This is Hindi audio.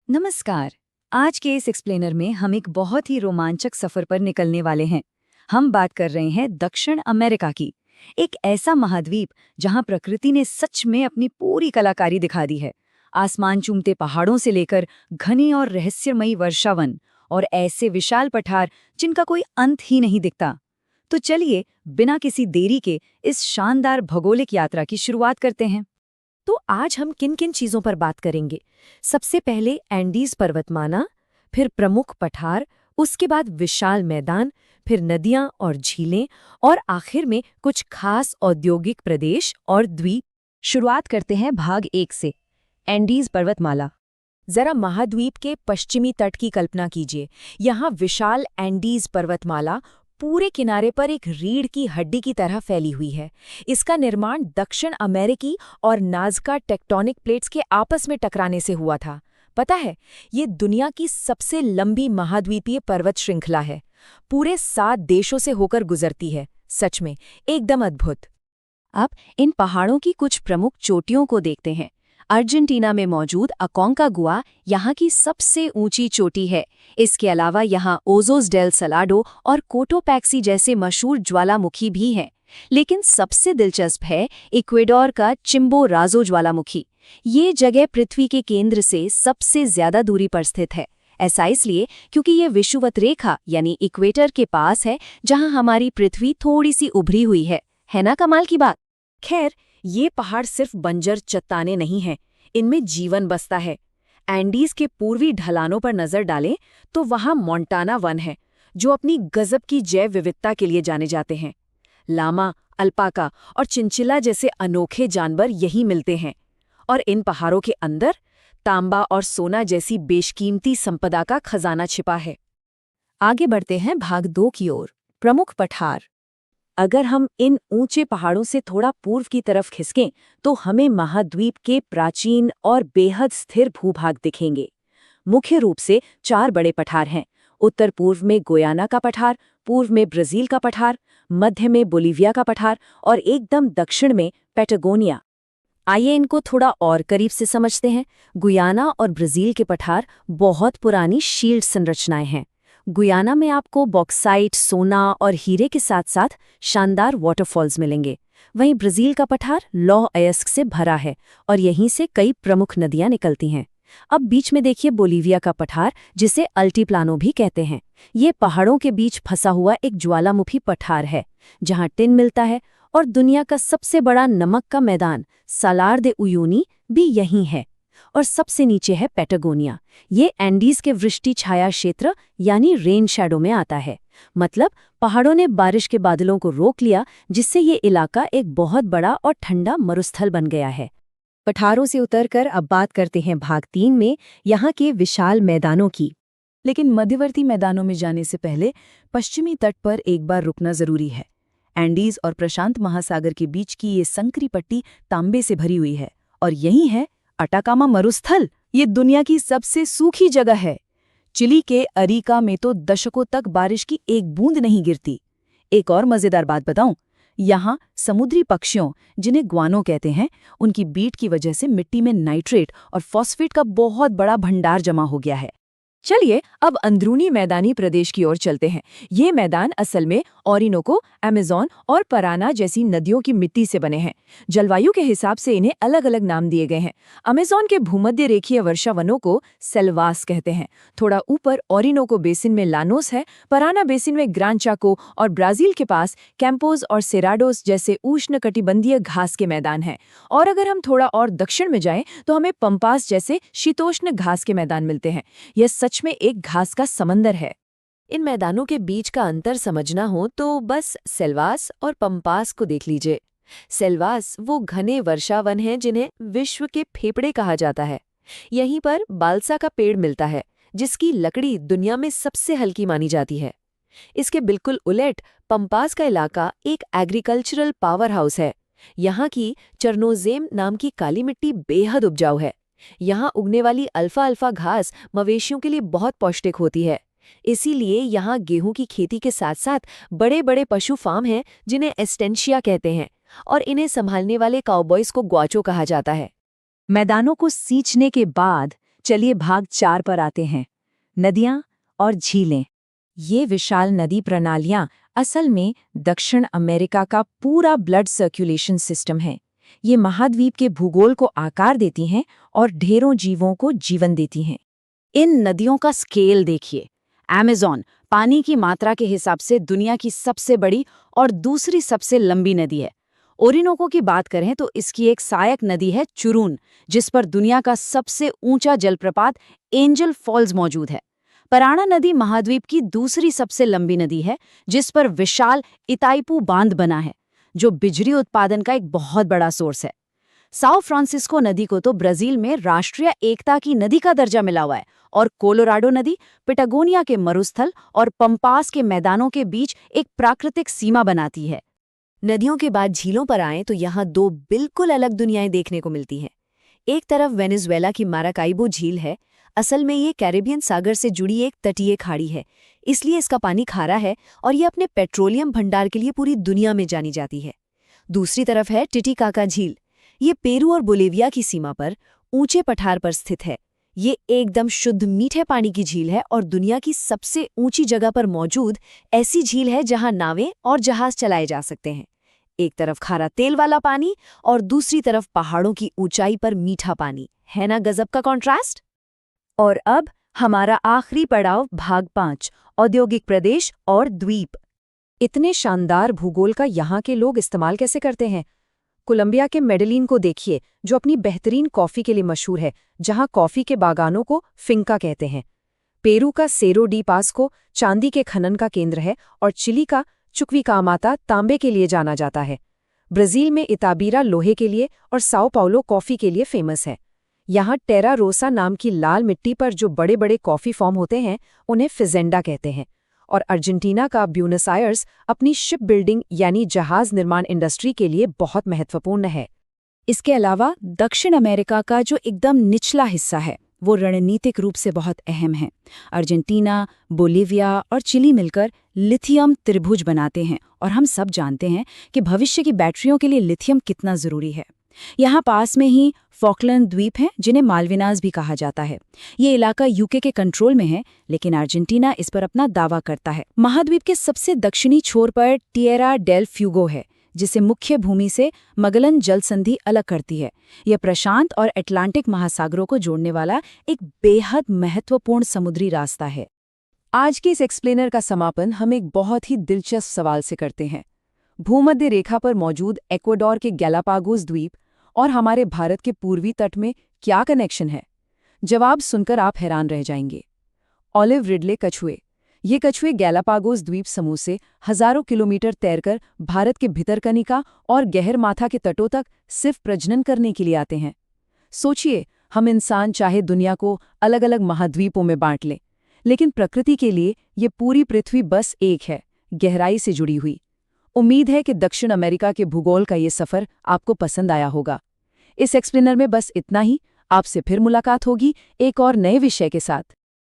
नमस्कार। आज के इस एक्सप्लेनर में हम एक बहुत ही रोमांचक सफर पर निकलने वाले हैं। हम बात कर रहे हैं दक्षिण अमेरिका की, एक ऐसा महाद्वीप जहां प्रकृति ने सच में अपनी पूरी कलाकारी दिखा दी है। आसमान चूमते पहाड़ों से लेकर घनी और रहस्यमयी वर्षावन और ऐसे विशाल पठार जिनका कोई अंत ही नहीं दिखता। तो चलिए बिना किसी देरी के इस शानदार भौगोलिक यात्रा की शुरुआत करते हैं। तो आज हम किन किन चीजों पर बात करेंगे। सबसे पहले एंडीज पर्वतमाला, फिर प्रमुख पठार, उसके बाद विशाल मैदान, फिर नदियां और झीलें, और आखिर में कुछ खास औद्योगिक प्रदेश और द्वीप। शुरुआत करते हैं भाग 1 से, एंडीज पर्वतमाला। जरा महाद्वीप के पश्चिमी तट की कल्पना कीजिए। यहाँ विशाल एंडीज पर्वतमाला पूरे किनारे पर एक रीढ़ की हड्डी की तरह फैली हुई है। इसका निर्माण दक्षिण अमेरिकी और नाज़का टेक्टोनिक प्लेट्स के आपस में टकराने से हुआ था। पता है, ये दुनिया की सबसे लंबी महाद्वीपीय पर्वत श्रृंखला है। पूरे 7 देशों से होकर गुजरती है। सच में एकदम अद्भुत। अब इन पहाड़ों की कुछ प्रमुख चोटियों को देखते हैं। अर्जेंटीना में मौजूद अकोंकागुआ यहाँ की सबसे ऊंची चोटी है। इसके अलावा यहाँ ओजोस डेल सलाडो और कोटोपैक्सी जैसे मशहूर ज्वालामुखी भी हैं। लेकिन सबसे दिलचस्प है इक्वेडोर का चिम्बोराजो ज्वालामुखी। ये जगह पृथ्वी के केंद्र से सबसे ज्यादा दूरी पर स्थित है। ऐसा इसलिए क्योंकि ये विषुवत रेखा यानी इक्वेटर के पास है, जहाँ हमारी पृथ्वी थोड़ी सी उभरी हुई है ना कमाल की बात। खैर, ये पहाड़ सिर्फ बंजर चट्टाने नहीं हैं, इनमें जीवन बसता है। एंडीज के पूर्वी ढलानों पर नजर डालें तो वहां मोंटाना वन है, जो अपनी गजब की जैव विविधता के लिए जाने जाते हैं। लामा, अल्पाका और चिंचिला जैसे अनोखे जानवर यहीं मिलते हैं। और इन पहाड़ों के अंदर तांबा और सोना जैसी बेशकीमती संपदा का खजाना छिपा है। आगे बढ़ते हैं भाग 2 की ओर, प्रमुख पठार। अगर हम इन ऊंचे पहाड़ों से थोड़ा पूर्व की तरफ खिसकें तो हमें महाद्वीप के प्राचीन और बेहद स्थिर भूभाग दिखेंगे। मुख्य रूप से 4 बड़े पठार हैं। उत्तर पूर्व में गुयाना का पठार, पूर्व में ब्राजील का पठार, मध्य में बोलीविया का पठार और एकदम दक्षिण में पैटागोनिया। आइए इनको थोड़ा और करीब से समझते हैं। गुयाना और ब्राजील के पठार बहुत पुरानी शील्ड संरचनाएं हैं। गुयाना में आपको बॉक्साइट, सोना और हीरे के साथ साथ शानदार वाटरफॉल्स मिलेंगे। वहीं ब्राजील का पठार लौह अयस्क से भरा है और यहीं से कई प्रमुख नदियां निकलती हैं। अब बीच में देखिए बोलीविया का पठार, जिसे अल्टीप्लानो भी कहते हैं। ये पहाड़ों के बीच फंसा हुआ एक ज्वालामुखी पठार है, जहां टिन मिलता है, और दुनिया का सबसे बड़ा नमक का मैदान सालार दे उयूनी भी यहीं है। और सबसे नीचे है पैटागोनिया। ये एंडीज के वृष्टि छाया क्षेत्र यानी रेन शैडो में आता है। मतलब पहाड़ों ने बारिश के बादलों को रोक लिया, जिससे ये इलाका एक बहुत बड़ा और ठंडा मरुस्थल बन गया है। पठारों से उतरकर अब बात करते हैं भाग 3 में, यहाँ के विशाल मैदानों की। लेकिन मध्यवर्ती मैदानों में जाने से पहले पश्चिमी तट पर एक बार रुकना जरूरी है। एंडीज और प्रशांत महासागर के बीच की ये संकरी पट्टी तांबे से भरी हुई है, और यही है अटाकामा मरुस्थल। ये दुनिया की सबसे सूखी जगह है। चिली के अरीका में तो दशकों तक बारिश की एक बूंद नहीं गिरती। एक और मजेदार बात बताऊं, यहाँ समुद्री पक्षियों, जिन्हें ग्वानो कहते हैं, उनकी बीट की वजह से मिट्टी में नाइट्रेट और फॉस्फेट का बहुत बड़ा भंडार जमा हो गया है। चलिए अब अंदरूनी मैदानी प्रदेश की ओर चलते हैं। ये मैदान असल में ओरिनोको, अमेज़न और पराना जैसी नदियों की मिट्टी से बने हैं। जलवायु के हिसाब से इन्हें अलग अलग नाम दिए गए हैं। अमेज़न के भूमध्य रेखीय वर्षा वनों को सेल्वास कहते हैं। थोड़ा ऊपर ओरिनोको बेसिन में लानोस है, पराना बेसिन में ग्रान चाको, और ब्राजील के पास कैंपोज और सेराडोस जैसे उष्णकटिबंधीय घास के मैदान हैं। और अगर हम थोड़ा और दक्षिण में जाएं तो हमें पंपास जैसे शीतोष्ण घास के मैदान मिलते हैं। यह सच में एक घास का समंदर है। इन मैदानों के बीच का अंतर समझना हो तो बस सेल्वास और पंपास को देख लीजिए। सेल्वास वो घने वर्षावन हैं जिन्हें विश्व के फेफड़े कहा जाता है। यहीं पर बालसा का पेड़ मिलता है, जिसकी लकड़ी दुनिया में सबसे हल्की मानी जाती है। इसके बिल्कुल उलट पंपास का इलाका एक एग्रीकल्चरल पावर हाउस है। यहाँ की चरनोजेम नाम की काली मिट्टी बेहद उपजाऊ है। यहाँ उगने वाली अल्फा अल्फा घास मवेशियों के लिए बहुत पौष्टिक होती है। इसीलिए यहाँ गेहूं की खेती के साथ साथ बड़े बड़े पशु फार्म हैं, जिन्हें एस्टेंशिया कहते हैं, और इन्हें संभालने वाले काउबॉयज को ग्वाचो कहा जाता है। मैदानों को सींचने के बाद चलिए भाग 4 पर आते हैं, नदियाँ और झीलें। ये विशाल नदी प्रणालियाँ असल में दक्षिण अमेरिका का पूरा ब्लड सर्कुलेशन सिस्टम है। ये महाद्वीप के भूगोल को आकार देती हैं और ढेरों जीवों को जीवन देती हैं। इन नदियों का स्केल देखिए। अमेज़न पानी की मात्रा के हिसाब से दुनिया की सबसे बड़ी और दूसरी सबसे लंबी नदी है। ओरिनोको की बात करें तो इसकी एक सहायक नदी है चुरून, जिस पर दुनिया का सबसे ऊंचा जलप्रपात एंजल फॉल्स मौजूद है। पराना नदी महाद्वीप की दूसरी सबसे लंबी नदी है, जिस पर विशाल इताइपू बांध बना है, जो बिजली उत्पादन का एक बहुत बड़ा सोर्स है। साओ फ्रांसिस्को नदी को तो ब्राजील में राष्ट्रीय एकता की नदी का दर्जा मिला हुआ है, और कोलोराडो नदी पेटागोनिया के मरुस्थल और पंपास के मैदानों के बीच एक प्राकृतिक सीमा बनाती है। नदियों के बाद झीलों पर आएं तो यहाँ दो बिल्कुल अलग दुनियाएं देखने को मिलती हैं। एक तरफ वेनेजुएला की माराकाइबो झील है। असल में ये कैरिबियन सागर से जुड़ी एक तटीय खाड़ी है, इसलिए इसका पानी खारा है और ये अपने पेट्रोलियम भंडार के लिए पूरी दुनिया में जानी जाती है। दूसरी तरफ है टिटिकाका झील। ये पेरू और बोलिविया की सीमा पर ऊंचे पठार पर स्थित है। ये एकदम शुद्ध मीठे पानी की झील है और दुनिया की सबसे ऊंची जगह पर मौजूद ऐसी झील है जहां नावें और जहाज चलाए जा सकते हैं। एक तरफ खारा तेल वाला पानी और दूसरी तरफ पहाड़ों की ऊंचाई पर मीठा पानी। है ना गजब का कॉन्ट्रास्ट? और अब हमारा आखिरी पड़ाव भाग 5, औद्योगिक प्रदेश और द्वीप। इतने शानदार भूगोल का यहाँ के लोग इस्तेमाल कैसे करते हैं? कोलंबिया के मेडेलिन को देखिए, जो अपनी बेहतरीन कॉफ़ी के लिए मशहूर है, जहाँ कॉफ़ी के बागानों को फिंका कहते हैं। पेरू का सेरो डी पास्को चांदी के खनन का केंद्र है और चिली का चुक्विकामाता तांबे के लिए जाना जाता है। ब्राज़ील में इताबीरा लोहे के लिए और साओ पाउलो कॉफ़ी के लिए फेमस है। यहाँ टेरा रोसा नाम की लाल मिट्टी पर जो बड़े बड़े कॉफ़ी फॉर्म होते हैं, उन्हें फिजेंडा कहते हैं। और अर्जेंटीना का ब्यूनस आयर्स अपनी शिप बिल्डिंग यानी जहाज निर्माण इंडस्ट्री के लिए बहुत महत्वपूर्ण है। इसके अलावा दक्षिण अमेरिका का जो एकदम निचला हिस्सा है, वो रणनीतिक रूप से बहुत अहम है। अर्जेंटीना, बोलिविया और चिली मिलकर लिथियम त्रिभुज बनाते हैं, और हम सब जानते हैं कि भविष्य की बैटरियों के लिए लिथियम कितना ज़रूरी है। यहाँ पास में ही फॉकलैंड द्वीप हैं, जिन्हें मालविनास भी कहा जाता है। ये इलाका यूके के कंट्रोल में है, लेकिन अर्जेंटीना इस पर अपना दावा करता है। महाद्वीप के सबसे दक्षिणी छोर पर टिएरा डेल फ्यूगो है, जिसे मुख्य भूमि से मगलन जल संधि अलग करती है। यह प्रशांत और अटलांटिक महासागरों को जोड़ने वाला एक बेहद महत्वपूर्ण समुद्री रास्ता है। आज के इस एक्सप्लेनर का समापन हम एक बहुत ही दिलचस्प सवाल से करते हैं। भूमध्य रेखा पर मौजूद इक्वाडोर के गैलापागोस द्वीप और हमारे भारत के पूर्वी तट में क्या कनेक्शन है? जवाब सुनकर आप हैरान रह जाएंगे। ऑलिव रिडले कछुए। ये कछुए गैलापागोस द्वीप समूह से हजारों किलोमीटर तैरकर भारत के भितरकनिका और गहरमाथा के तटों तक सिर्फ प्रजनन करने के लिए आते हैं। सोचिए, हम इंसान चाहे दुनिया को अलग अलग महाद्वीपों में बांट लें, लेकिन प्रकृति के लिए ये पूरी पृथ्वी बस एक है, गहराई से जुड़ी हुई। उम्मीद है कि दक्षिण अमेरिका के भूगोल का ये सफ़र आपको पसंद आया होगा। इस एक्सप्लेनर में बस इतना ही। आपसे फिर मुलाकात होगी एक और नए विषय के साथ।